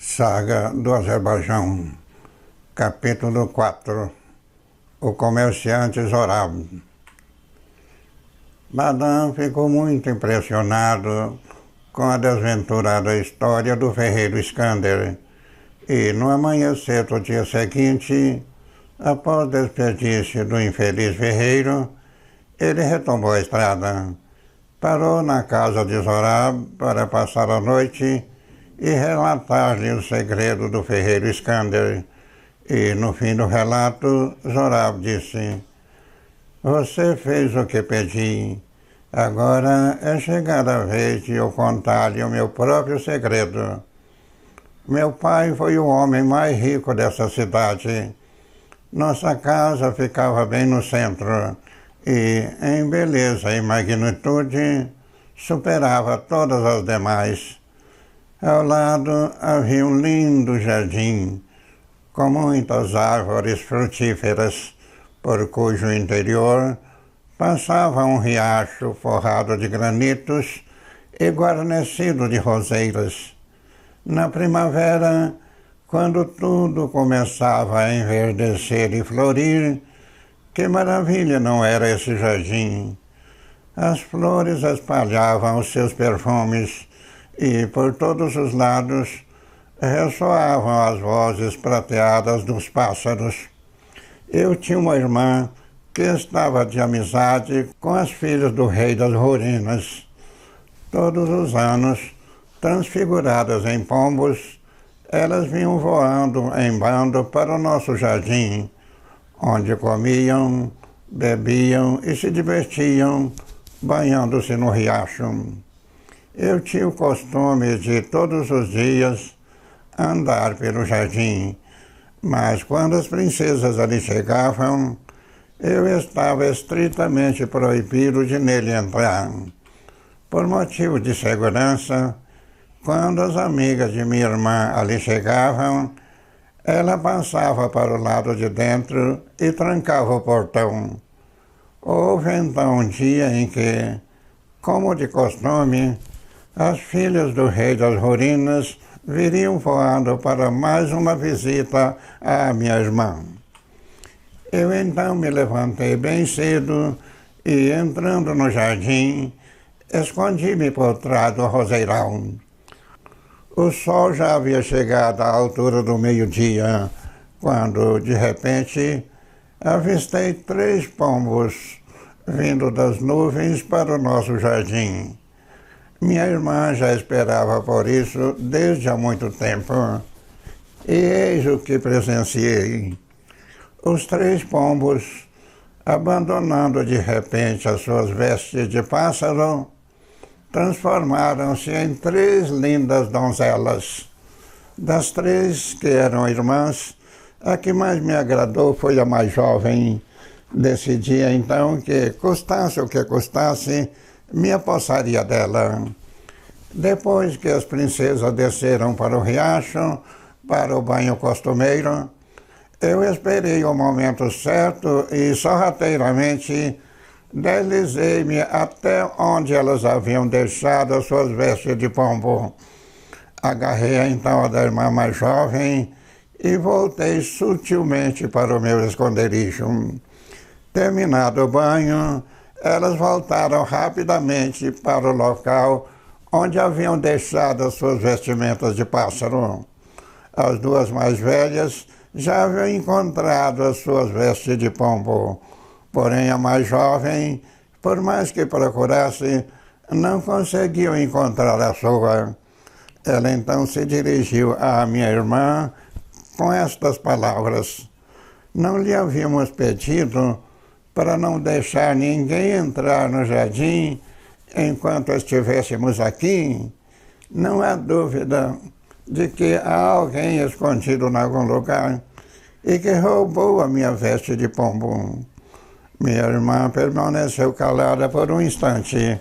Saga do Azerbaijão, capítulo 4. O comerciante Zorab. Badam ficou muito impressionado com a desventurada história do ferreiro Iskander e, no amanhecer do dia seguinte, após despedir-se do infeliz ferreiro, ele retomou a estrada, parou na casa de Zorab para passar a noite e relatar-lhe o segredo do ferreiro Iskander. E, no fim do relato, Zorab disse: "Você fez o que pedi. Agora é chegada a vez de eu contar-lhe o meu próprio segredo. Meu pai foi o homem mais rico dessa cidade. Nossa casa ficava bem no centro e, em beleza e magnitude, superava todas as demais. Ao lado havia um lindo jardim, com muitas árvores frutíferas, por cujo interior passava um riacho forrado de granitos e guarnecido de roseiras. Na primavera, quando tudo começava a enverdecer e florir, que maravilha não era esse jardim! As flores espalhavam os seus perfumes e, por todos os lados, ressoavam as vozes prateadas dos pássaros. Eu tinha uma irmã que estava de amizade com as filhas do rei das Horinas. Todos os anos, transfiguradas em pombos, elas vinham voando em bando para o nosso jardim, onde comiam, bebiam e se divertiam, banhando-se no riacho. Eu tinha o costume de, todos os dias, andar pelo jardim, mas quando as princesas ali chegavam, eu estava estritamente proibido de nele entrar. Por motivo de segurança, quando as amigas de minha irmã ali chegavam, ela passava para o lado de dentro e trancava o portão. Houve então um dia em que, como de costume, as filhas do rei das Horinas viriam voando para mais uma visita à minha irmã. Eu então me levantei bem cedo e, entrando no jardim, escondi-me por trás do roseirão. O sol já havia chegado à altura do meio-dia, quando, de repente, avistei 3 pombos vindo das nuvens para o nosso jardim. Minha irmã já esperava por isso desde há muito tempo. E eis o que presenciei. Os 3 pombos, abandonando de repente as suas vestes de pássaro, transformaram-se em 3 lindas donzelas. Das 3 que eram irmãs, a que mais me agradou foi a mais jovem. Decidi então que, custasse o que custasse, me apossaria dela. Depois que as princesas desceram para o riacho, para o banho costumeiro, eu esperei o momento certo e sorrateiramente deslizei-me até onde elas haviam deixado as suas vestes de pombo. Agarrei então a da irmã mais jovem e voltei sutilmente para o meu esconderijo. Terminado o banho, elas voltaram rapidamente para o local onde haviam deixado as suas vestimentas de pássaro. As 2 mais velhas já haviam encontrado as suas vestes de pombo, porém a mais jovem, por mais que procurasse, não conseguiu encontrar a sua. Ela então se dirigiu à minha irmã com estas palavras: "Não lhe havíamos pedido para não deixar ninguém entrar no jardim enquanto estivéssemos aqui? Não há dúvida de que há alguém escondido em algum lugar e que roubou a minha veste de pombo." Minha irmã permaneceu calada por um instante,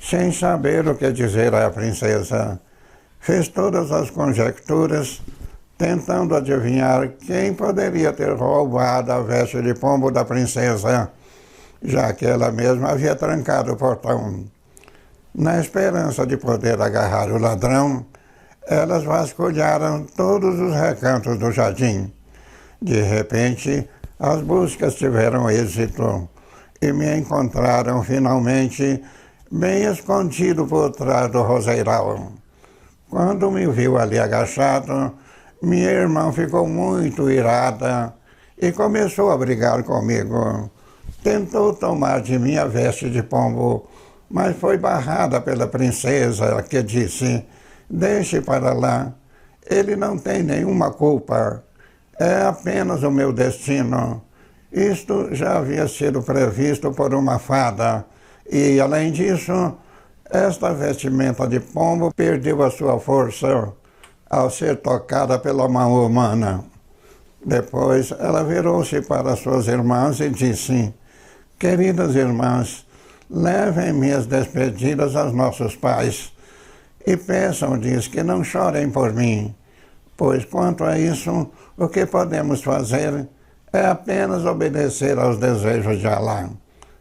sem saber o que dizer à princesa. Fez todas as conjecturas, tentando adivinhar quem poderia ter roubado a veste de pombo da princesa, já que ela mesma havia trancado o portão. Na esperança de poder agarrar o ladrão, Elas vasculharam todos os recantos do jardim. De repente, as buscas tiveram êxito e me encontraram finalmente bem escondido por trás do roseiral. Quando me viu ali agachado, minha irmã ficou muito irada e começou a brigar comigo. Tentou tomar de mim a veste de pombo, mas foi barrada pela princesa, que disse: "Deixe para lá, ele não tem nenhuma culpa, é apenas o meu destino." Isto já havia sido previsto por uma fada e, além disso, esta vestimenta de pombo perdeu a sua força ao ser tocada pela mão humana. Depois ela virou-se para suas irmãs e disse: "Queridas irmãs, levem minhas despedidas aos nossos pais e peçam-lhes que não chorem por mim, pois quanto a isso, o que podemos fazer é apenas obedecer aos desejos de Alá.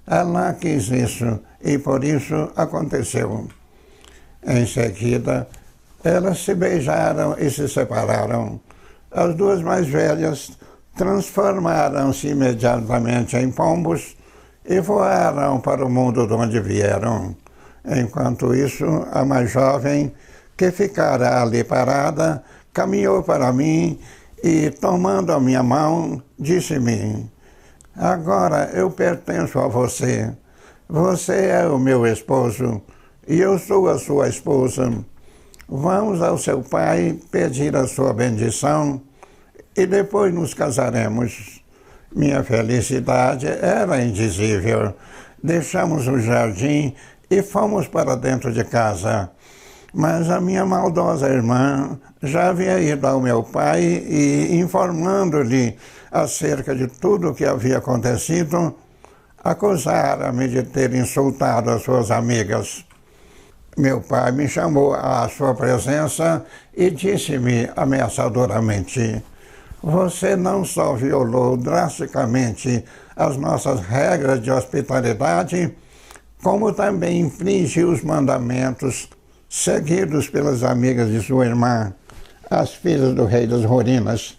Alá quis isso e por isso aconteceu." Em seguida, elas se beijaram e se separaram. As duas mais velhas transformaram-se imediatamente em pombos e voaram para o mundo de onde vieram. Enquanto isso, a mais jovem, que ficara ali parada, caminhou para mim e, tomando a minha mão, disse-me: "Agora eu pertenço a você. Você é o meu esposo e eu sou a sua esposa. Vamos ao seu pai pedir a sua bendição e depois nos casaremos." Minha felicidade era indizível. Deixamos o jardim e fomos para dentro de casa. Mas a minha maldosa irmã já havia ido ao meu pai e, informando-lhe acerca de tudo o que havia acontecido, acusara-me de ter insultado as suas amigas. Meu pai me chamou à sua presença e disse-me ameaçadoramente: "Você não só violou drasticamente as nossas regras de hospitalidade, como também infringiu os mandamentos seguidos pelas amigas de sua irmã, as filhas do rei das Rorinas.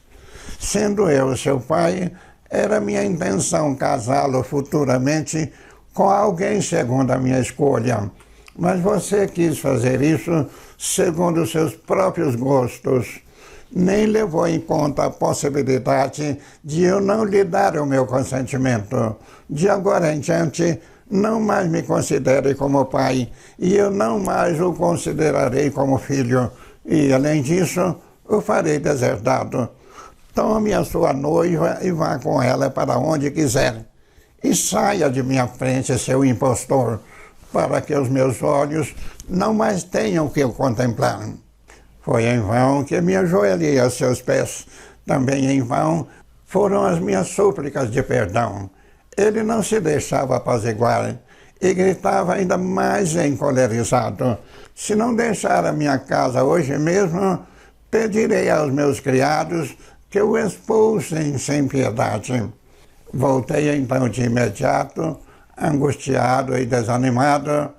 Sendo eu seu pai, era minha intenção casá-lo futuramente com alguém segundo a minha escolha. Mas você quis fazer isso segundo os seus próprios gostos. Nem levou em conta a possibilidade de eu não lhe dar o meu consentimento. De agora em diante, não mais me considere como pai, e eu não mais o considerarei como filho. E, além disso, o farei deserdado. Tome a sua noiva e vá com ela para onde quiser. E saia de minha frente, seu impostor, para que os meus olhos não mais tenham que o contemplar." Foi em vão que me ajoelhei a seus pés. Também em vão foram as minhas súplicas de perdão. Ele não se deixava apaziguar e gritava ainda mais encolerizado: "Se não deixar a minha casa hoje mesmo, pedirei aos meus criados que o expulsem sem piedade." Voltei então de imediato, angustiado e desanimado,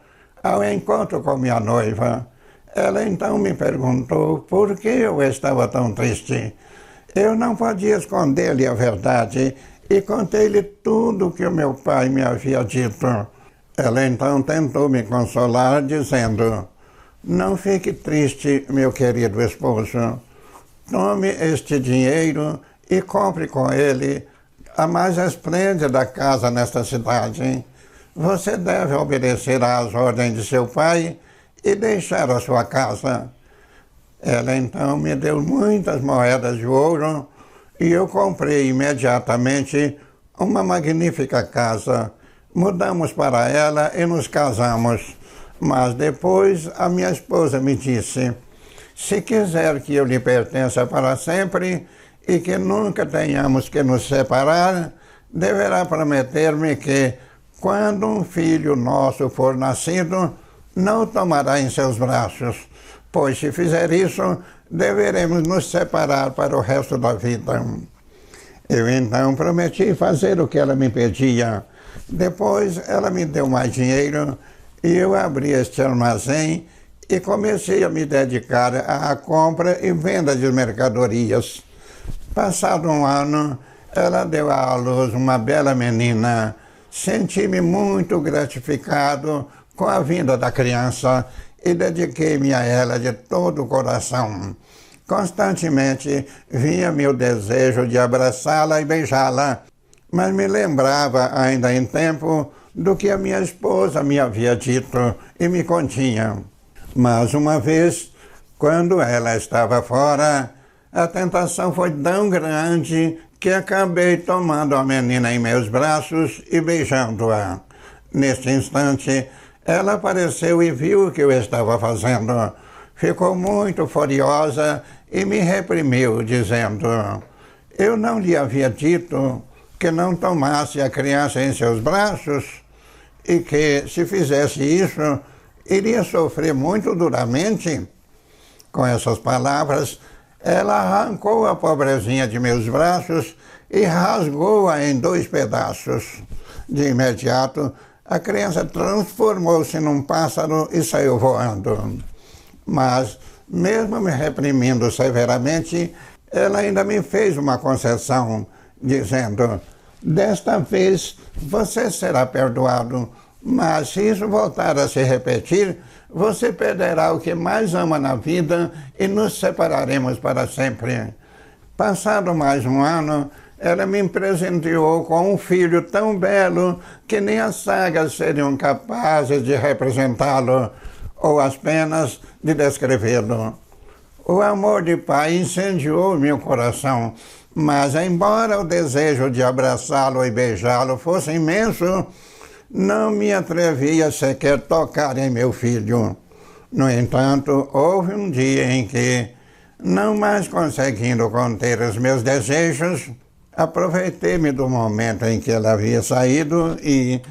ao encontro com minha noiva. Ela então me perguntou por que eu estava tão triste. Eu não podia esconder-lhe a verdade e contei-lhe tudo o que o meu pai me havia dito. Ela então tentou me consolar, dizendo: "Não fique triste, meu querido esposo. Tome este dinheiro e compre com ele a mais esplêndida casa nesta cidade. Você deve obedecer às ordens de seu pai e deixar a sua casa." Ela então me deu muitas moedas de ouro e eu comprei imediatamente uma magnífica casa. Mudamos para ela e nos casamos. Mas depois a minha esposa me disse: "Se quiser que eu lhe pertença para sempre e que nunca tenhamos que nos separar, deverá prometer-me que, quando um filho nosso for nascido, não o tomará em seus braços, pois se fizer isso, deveremos nos separar para o resto da vida." Eu então prometi fazer o que ela me pedia. Depois ela me deu mais dinheiro e eu abri este armazém e comecei a me dedicar à compra e venda de mercadorias. Passado um ano, ela deu à luz uma bela menina. Senti-me muito gratificado com a vinda da criança e dediquei-me a ela de todo o coração. Constantemente vinha-me o desejo de abraçá-la e beijá-la, mas me lembrava ainda em tempo do que a minha esposa me havia dito e me continha. Mas uma vez, quando ela estava fora, a tentação foi tão grande que acabei tomando a menina em meus braços e beijando-a. Neste instante, ela apareceu e viu o que eu estava fazendo. Ficou muito furiosa e me reprimiu, dizendo: eu não lhe havia dito que não tomasse a criança em seus braços e que, se fizesse isso, iria sofrer muito duramente? Com essas palavras, ela arrancou a pobrezinha de meus braços e rasgou-a em 2 pedaços. De imediato, a criança transformou-se num pássaro e saiu voando. Mas, mesmo me reprimindo severamente, ela ainda me fez uma concessão, dizendo: desta vez você será perdoado, mas se isso voltar a se repetir, você perderá o que mais ama na vida e nos separaremos para sempre. Passado mais um ano, ela me presenteou com um filho tão belo que nem as sagas seriam capazes de representá-lo ou as penas de descrevê-lo. O amor de pai incendiou meu coração, mas embora o desejo de abraçá-lo e beijá-lo fosse imenso, não me atrevia sequer tocar em meu filho. No entanto, houve um dia em que, não mais conseguindo conter os meus desejos, aproveitei-me do momento em que ela havia saído e,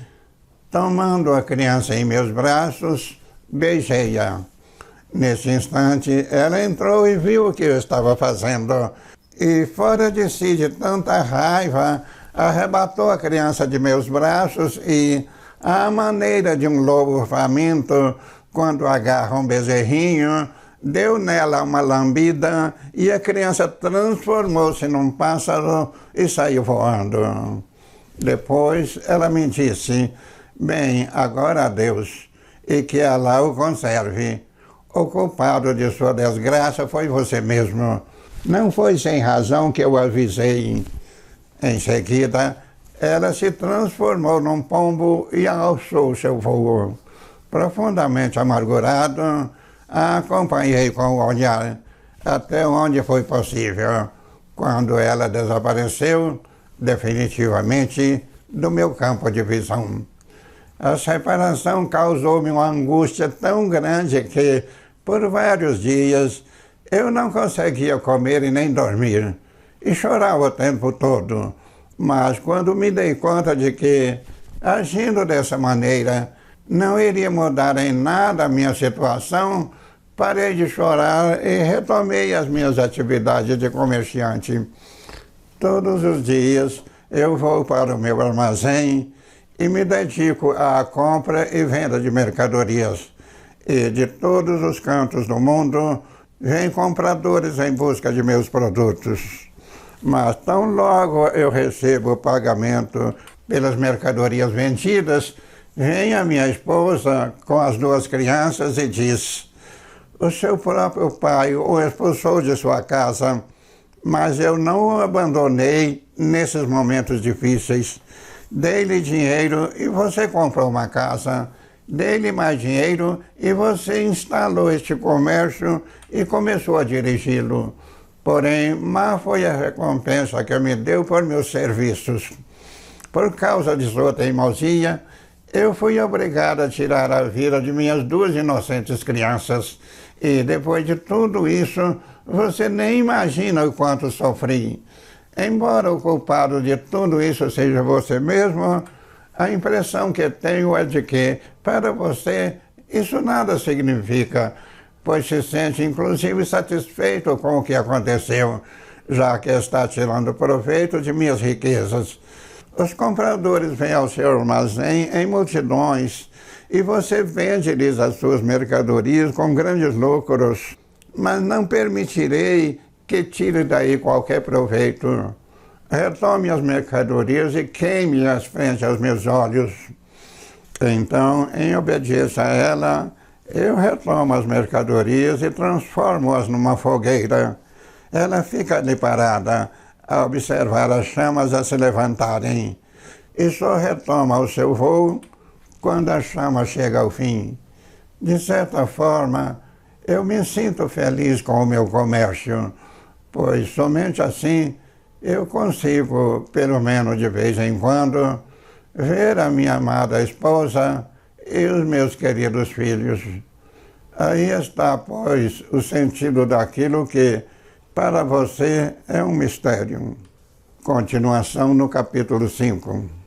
tomando a criança em meus braços, beijei-a. Nesse instante, ela entrou e viu o que eu estava fazendo e, fora de si de tanta raiva, arrebatou a criança de meus braços e, à maneira de um lobo faminto, quando agarra um bezerrinho, deu nela uma lambida e a criança transformou-se num pássaro e saiu voando. Depois ela me disse: bem, agora adeus, e que Alá o conserve. O culpado de sua desgraça foi você mesmo. Não foi sem razão que eu avisei. Em seguida, ela se transformou num pombo e alçou seu voo. Profundamente amargurado, a acompanhei com o olhar até onde foi possível, quando ela desapareceu definitivamente do meu campo de visão. A separação causou-me uma angústia tão grande que, por vários dias, eu não conseguia comer e nem dormir, e chorava o tempo todo. Mas quando me dei conta de que, agindo dessa maneira, não iria mudar em nada a minha situação, parei de chorar e retomei as minhas atividades de comerciante. Todos os dias eu vou para o meu armazém e me dedico à compra e venda de mercadorias. E de todos os cantos do mundo vêm compradores em busca de meus produtos. Mas tão logo eu recebo o pagamento pelas mercadorias vendidas, vem a minha esposa com as 2 crianças e diz: o seu próprio pai o expulsou de sua casa, mas eu não o abandonei nesses momentos difíceis. Dei-lhe dinheiro e você comprou uma casa. Dei-lhe mais dinheiro e você instalou este comércio e começou a dirigi-lo. Porém, má foi a recompensa que me deu por meus serviços. Por causa de sua teimosia, eu fui obrigado a tirar a vida de minhas 2 inocentes crianças. E depois de tudo isso, você nem imagina o quanto sofri. Embora o culpado de tudo isso seja você mesmo, a impressão que tenho é de que, para você, isso nada significa, pois se sente inclusive satisfeito com o que aconteceu, já que está tirando proveito de minhas riquezas. Os compradores vêm ao seu armazém em multidões e você vende-lhes as suas mercadorias com grandes lucros, mas não permitirei que tire daí qualquer proveito. Retome as mercadorias e queime-as frente aos meus olhos. Então, em obediência a ela, eu retomo as mercadorias e transformo-as numa fogueira. Ela fica ali parada a observar as chamas a se levantarem e só retoma o seu voo quando a chama chega ao fim. De certa forma, eu me sinto feliz com o meu comércio, pois somente assim eu consigo, pelo menos de vez em quando, ver a minha amada esposa e os meus queridos filhos. Aí está, pois, o sentido daquilo que, para você, é um mistério. Continuação no capítulo 5.